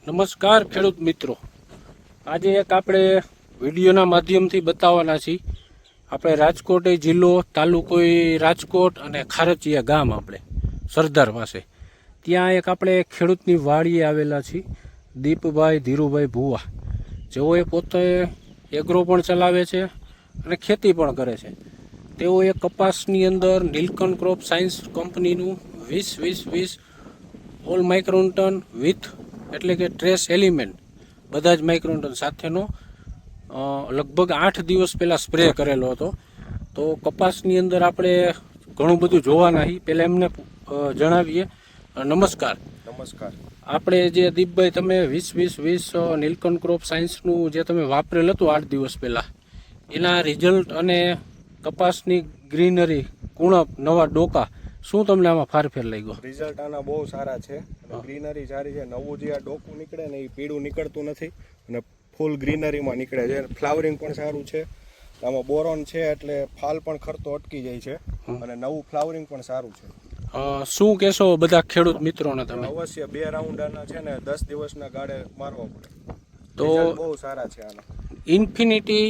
નમસ્કાર ખેડૂત મિત્રો, આજે એક આપણે વિડીયોના માધ્યમથી બતાવવાના છીએ. આપણે રાજકોટ જિલ્લો, તાલુકો રાજકોટ અને ખારચિયા ગામ આપણે સરદાર પાસે, ત્યાં એક આપણે ખેડૂતની વાડીએ આવેલા છીએ. દીપભાઈ ધીરુભાઈ ભુવા, જેઓએ પોતે એગ્રો પણ ચલાવે છે અને ખેતી પણ કરે છે. તેઓએ કપાસની અંદર નીલકંઠ ક્રોપ સાયન્સ કંપનીનું 20-20-20 ઓલ માઇક્રોન્ટન વિથ એટલે કે ટ્રેસ એલિમેન્ટ બધા જ માઇક્રોન્ટન સાથેનો લગભગ 8 દિવસ પહેલાં સ્પ્રે કરેલો હતો. તો કપાસની અંદર આપણે ઘણું બધું જોવાના છીએ. પહેલાં એમને જણાવીએ. નમસ્કાર. નમસ્કાર. આપણે જે દીપભાઈ તમે 20-20-20 નીલકંઠ ક્રોપ સાયન્સનું જે તમે વાપરેલ હતું 8 દિવસ પહેલાં, એના રિઝલ્ટ અને કપાસની ગ્રીનરી, કુણપ, નવા ડોકા, શું તમને આમાં ફારફેર લાગ્યો? રિઝલ્ટ આના બહુ સારા છે અને ગ્રીનરી સારી છે. નવું જે આ ડોકું નીકળે ને એ પીળું નીકળતું નથી અને ફૂલ ગ્રીનરીમાં નીકળે છે. ફ્લાવરિંગ પણ સારું છે. આમાં બોરોન છે એટલે ફાલ પણ ખરતો અટકી જાય છે અને નવું ફ્લાવરિંગ પણ સારું છે. શું કહેશો બધા ખેડૂત મિત્રોને તમે? અવશ્ય 2 રાઉન્ડ આના છે ને 10 દિવસના ગાળે મારવા પડે. તો બહુ સારા છે આના. ઇન્ફિનિટી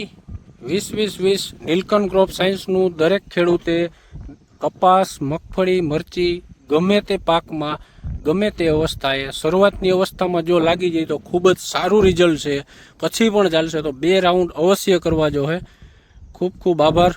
20-20-20 નીલકંઠ ક્રોપ સાયન્સનું દરેક ખેડૂતે કપાસ, મગફળી, મરચી ગમે તે પાકમાં ગમે તે અવસ્થાએ શરૂઆતની અવસ્થામાં જો લાગી જાય તો ખૂબ જ સારું રિઝલ્ટ છે. પછી પણ ચાલશે તો 2 રાઉન્ડ અવશ્ય કરવા જોઈએ. ખૂબ ખૂબ આભાર.